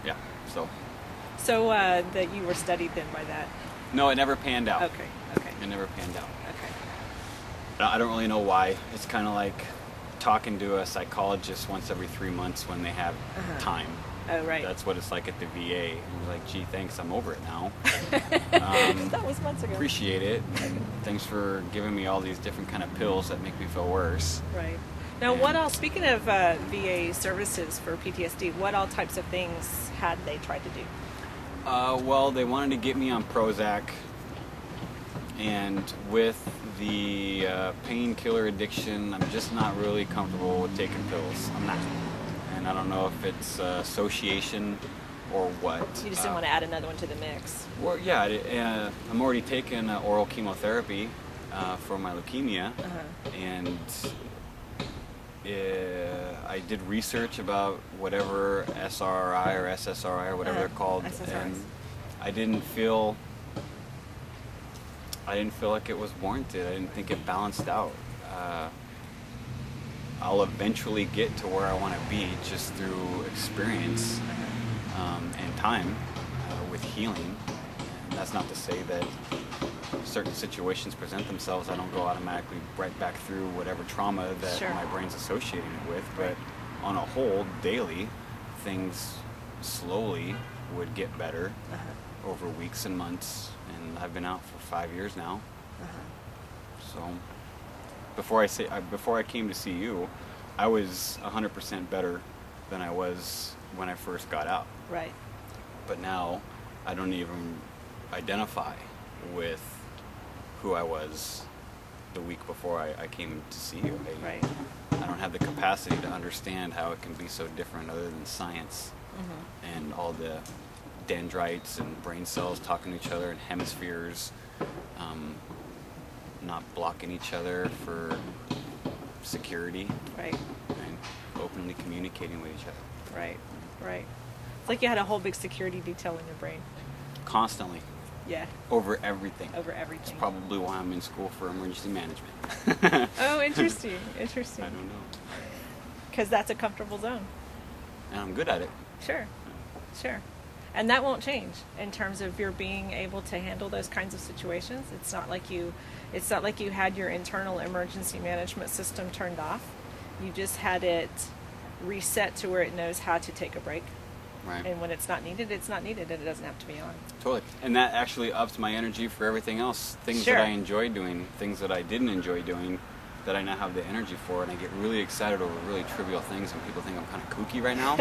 Yeah. So. So that you were studied then by that. No, it never panned out. Okay. Okay. It never panned out. Okay. I don't really know why. It's kind of like talking to a psychologist once every 3 months when they have time. Oh, right. That's what it's like at the VA. And you're like, gee, thanks, I'm over it now. That was months ago. Appreciate it. And thanks for giving me all these different kind of pills that make me feel worse. Right. Now, what all, speaking of VA services for PTSD, what all types of things had they tried to do? Well, they wanted to get me on Prozac. And with the painkiller addiction, I'm just not really comfortable with taking pills. I'm not. And I don't know if it's association or what. You just didn't want to add another one to the mix. Well, yeah, I'm already taking oral chemotherapy for my leukemia. And I did research about whatever SRI or SSRI or whatever they're called. SSRIs. And I didn't feel like it was warranted. I didn't think it balanced out. I'll eventually get to where I want to be just through experience and time with healing. And that's not to say that certain situations present themselves, I don't go automatically right back through whatever trauma that my brain's associating it with. But on a whole, daily, things slowly would get better over weeks and months. And I've been out for 5 years now. So before I came to see you, I was 100% better than I was when I first got out. Right. But now I don't even identify with who I was the week before I came to see you. I don't have the capacity to understand how it can be so different other than science and all the dendrites and brain cells talking to each other and hemispheres not blocking each other for security. Right. And openly communicating with each other. Right. Right. It's like you had a whole big security detail in your brain. Constantly. Yeah. Over everything. Over everything. It's probably why I'm in school for emergency management. Oh, interesting. Interesting. I don't know. Because that's a comfortable zone. And I'm good at it. Sure. Sure. And that won't change in terms of your being able to handle those kinds of situations. It's not like you had your internal emergency management system turned off. You just had it reset to where it knows how to take a break. Right. And when it's not needed, it's not needed, and it doesn't have to be on. Totally. And that actually ups my energy for everything else. Things that I enjoy doing, things that I didn't enjoy doing, that I now have the energy for, and I get really excited over really trivial things, and people think I'm kind of kooky right now.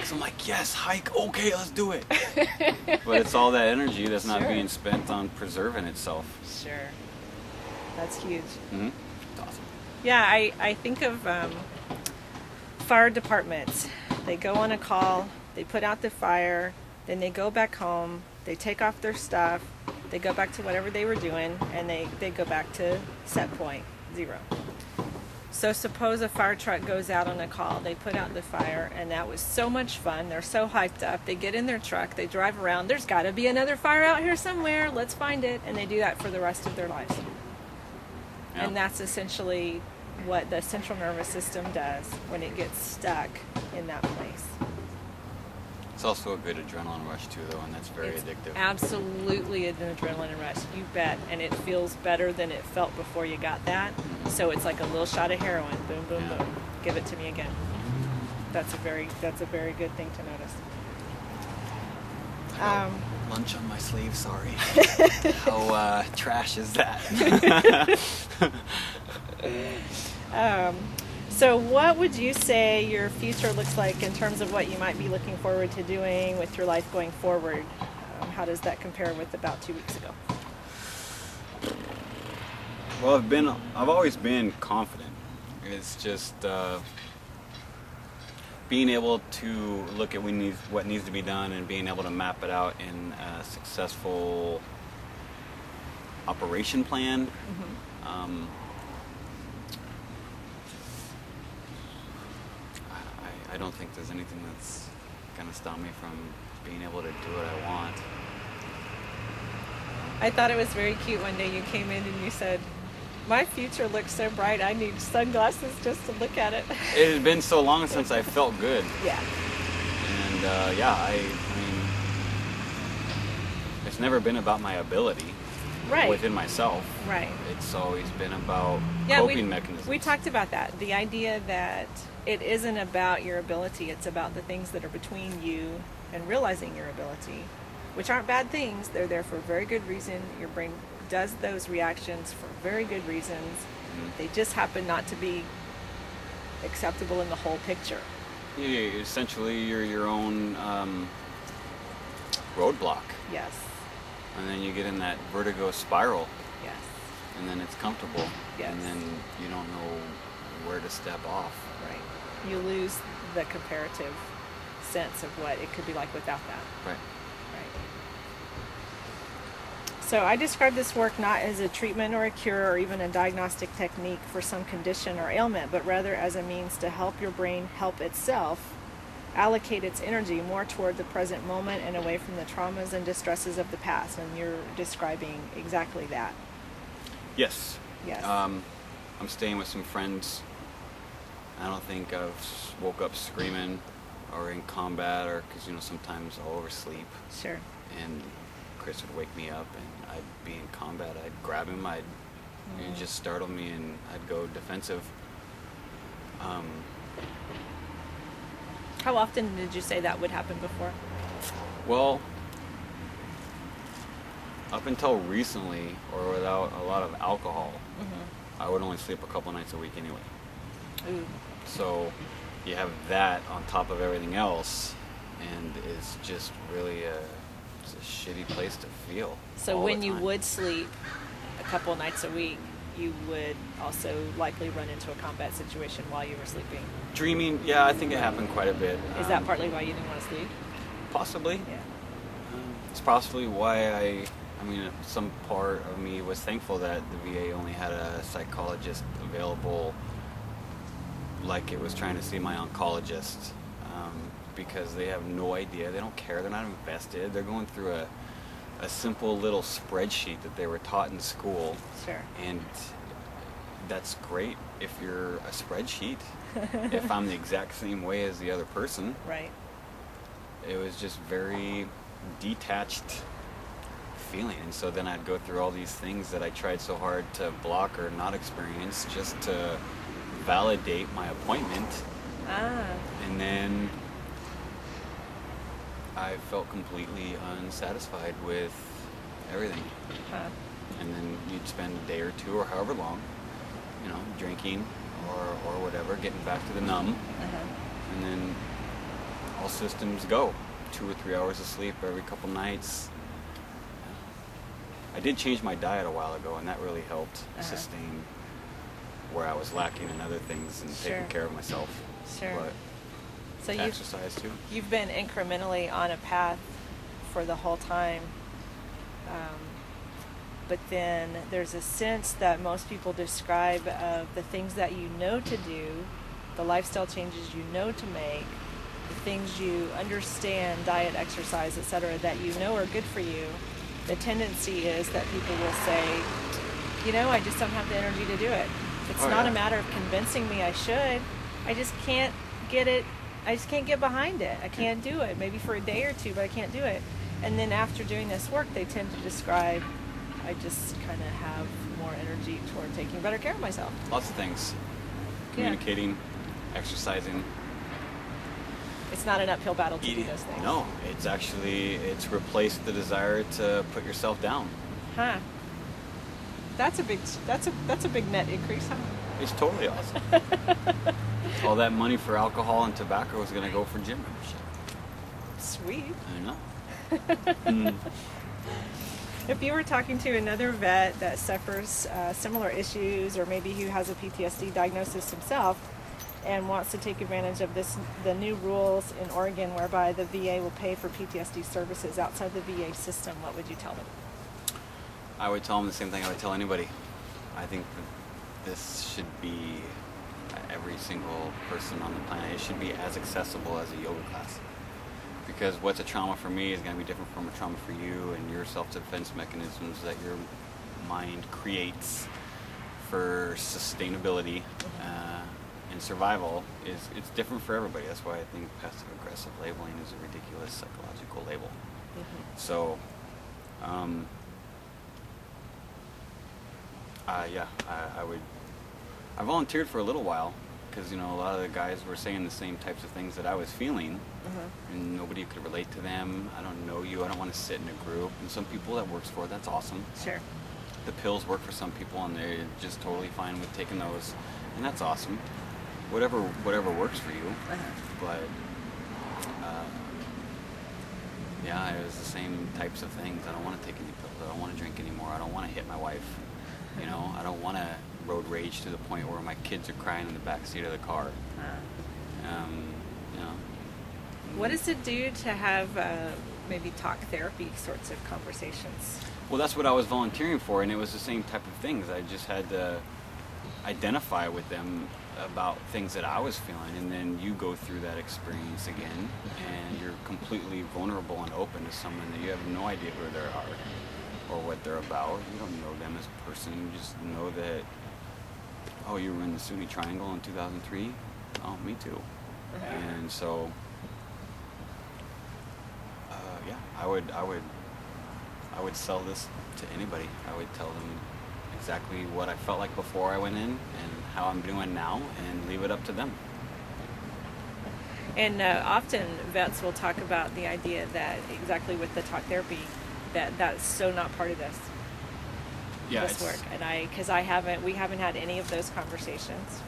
So I'm like, yes, hike, okay, let's do it. But it's all that energy that's not being spent on preserving itself. Sure. That's huge. Mm-hmm. It's awesome. Yeah, I think of fire departments. They go on a call, they put out the fire, then they go back home, they take off their stuff, they go back to whatever they were doing, and they go back to set point, 0. So suppose a fire truck goes out on a call, they put out the fire, and that was so much fun, they're so hyped up, they get in their truck, they drive around, there's got to be another fire out here somewhere, let's find it, and they do that for the rest of their lives. Yeah. And that's essentially what the central nervous system does when it gets stuck in that place. It's also a good adrenaline rush too, though, and that's very addictive. Absolutely an adrenaline rush, you bet. And it feels better than it felt before you got that. So it's like a little shot of heroin. Boom, boom, boom. Give it to me again. That's a very good thing to notice. Lunch on my sleeve, sorry. How trash is that? So what would you say your future looks like in terms of what you might be looking forward to doing with your life going forward? How does that compare with about 2 weeks ago? Well, I've always been confident. It's just being able to look at what needs to be done and being able to map it out in a successful operation plan. I don't think there's anything that's going to stop me from being able to do what I want. I thought it was very cute one day you came in and you said, my future looks so bright, I need sunglasses just to look at it. It had been so long since I felt good. Yeah. And And yeah, I mean, it's never been about my ability Right. within myself. Right. It's always been about Yeah, coping mechanisms. we talked about that. The idea that it isn't about your ability, it's about the things that are between you and realizing your ability, which aren't bad things. They're there for a very good reason. Your brain does those reactions for very good reasons. They just happen not to be acceptable in the whole picture. Yeah, essentially, you're your own roadblock. Yes. And then you get in that vertigo spiral, Yes. and then it's comfortable. Yes. And then you don't know where to step off. Right. You lose the comparative sense of what it could be like without that. Right. Right. So I describe this work not as a treatment or a cure or even a diagnostic technique for some condition or ailment, but rather as a means to help your brain help itself allocate its energy more toward the present moment and away from the traumas and distresses of the past. And you're describing exactly that. Yes. Yes. I'm staying with some friends. I don't think I've woke up screaming or in combat, or because sometimes I'll oversleep Sure. and Chris would wake me up and I'd be in combat. I'd grab him, he'd just startle me, and I'd go defensive. How often did you say that would happen before? Well, up until recently, or without a lot of alcohol, I would only sleep a couple nights a week anyway. Ooh. So you have that on top of everything else, and it's just really it's a shitty place to feel. So all when the you time. would sleep a couple nights a week, you would also likely run into a combat situation while you were sleeping. Dreaming, yeah, I think it happened quite a bit. Is that partly why you didn't want to sleep? Possibly. Yeah. It's possibly why I mean, some part of me was thankful that the VA only had a psychologist available, like it was trying to see my oncologist, because they have no idea, they don't care, they're not invested, they're going through a simple little spreadsheet that they were taught in school. Sure. And that's great if you're a spreadsheet. If I'm the exact same way as the other person. Right. It was just very detached feeling. And so then I'd go through all these things that I tried so hard to block or not experience just to validate my appointment. Ah. And then I felt completely unsatisfied with everything. Huh. And then you'd spend a day or two or however long, drinking or whatever, getting back to the numb. And then all systems go. 2 or 3 hours of sleep every couple nights. I did change my diet a while ago, and that really helped sustain where I was lacking in other things and Sure. taking care of myself. Sure. But So exercise too. you've been incrementally on a path for the whole time. But then there's a sense that most people describe of the things that you know to do, the lifestyle changes you know to make, the things you understand, diet, exercise, etc., that you know are good for you. The tendency is that people will say, I just don't have the energy to do it. It's not a matter of convincing me I should. I just can't get it. I just can't get behind it. I can't do it. Maybe for a day or two, but I can't do it. And then after doing this work, they tend to describe, I just kind of have more energy toward taking better care of myself. Lots of things. Communicating, exercising. It's not an uphill battle to do those things. No, it's replaced the desire to put yourself down. Huh. That's a big net increase, huh? It's totally awesome. All that money for alcohol and tobacco is going to go for gym membership. Sweet. I know. If you were talking to another vet that suffers similar issues, or maybe who has a PTSD diagnosis himself and wants to take advantage of the new rules in Oregon whereby the VA will pay for PTSD services outside the VA system, what would you tell them? I would tell them the same thing I would tell anybody. I think that this should be every single person on the planet. It should be as accessible as a yoga class. Because what's a trauma for me is going to be different from a trauma for you, and your self-defense mechanisms that your mind creates for sustainability and survival it's different for everybody. That's why I think passive aggressive labeling is a ridiculous psychological label. So, I volunteered for a little while because, you know, a lot of the guys were saying the same types of things that I was feeling, and nobody could relate to them. I don't know you. I don't want to sit in a group. And some people that works for, that's awesome. Sure. The pills work for some people, and they're just totally fine with taking those, and that's awesome. Whatever works for you. But yeah, it was the same types of things. I don't want to take any pills. I don't want to drink anymore. I don't want to hit my wife. You know, I don't want to road rage to the point where my kids are crying in the back seat of the car. You know. What does it do to have maybe talk therapy sorts of conversations? Well, that's what I was volunteering for, and it was the same type of things. I just had to identify with them about things that I was feeling, and then you go through that experience again, and you're completely vulnerable and open to someone that you have no idea who they are or what they're about. You don't know them as a person. You just know that, oh, you were in the Sunni Triangle in 2003? Oh, me too. And so, yeah, I would sell this to anybody. I would tell them exactly what I felt like before I went in and how I'm doing now, and leave it up to them. And often vets will talk about the idea that exactly with the talk therapy, that's so not part of this. Yeah, this work, and because we haven't had any of those conversations.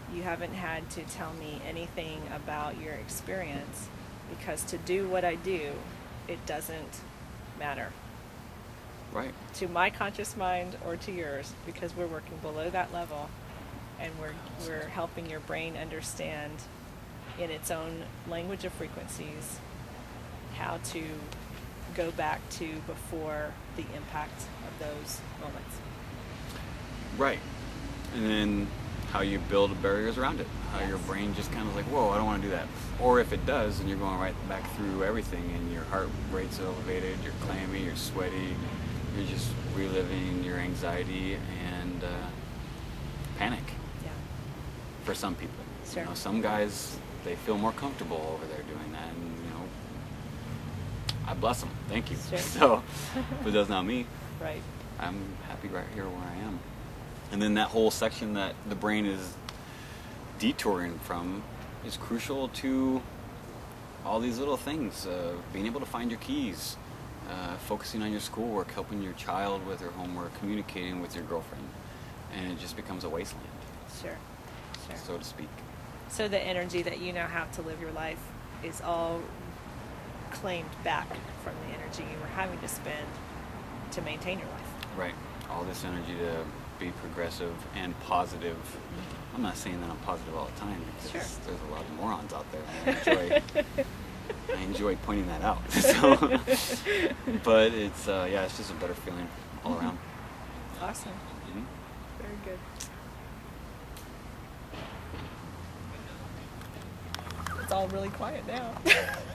You haven't had to tell me anything about your experience, because to do what I do, it doesn't matter. Right. To my conscious mind or to yours, because we're working below that level, and we're helping your brain understand in its own language of frequencies how to go back to before the impact of those moments. Right. And then how you build barriers around it. How your brain just kind of like, whoa, I don't want to do that. Or if it does, and you're going right back through everything, and your heart rate's elevated, you're clammy, you're sweaty, you're just reliving your anxiety and panic. Yeah. For some people. Sure. You know, some guys, they feel more comfortable over there doing that, and you know, I bless them. Thank you. Sure. So, but that's not me. Right. I'm happy right here where I am. And then that whole section that the brain is detouring from is crucial to all these little things. Being able to find your keys, focusing on your schoolwork, helping your child with her homework, communicating with your girlfriend. And it just becomes a wasteland. Sure. So to speak. So the energy that you now have to live your life is all claimed back from the energy you were having to spend to maintain your life. Right. All this energy to be progressive and positive. I'm not saying that I'm positive all the time, because there's a lot of morons out there. I enjoy pointing that out. So, but it's it's just a better feeling all around. Awesome. Very good. It's all really quiet now.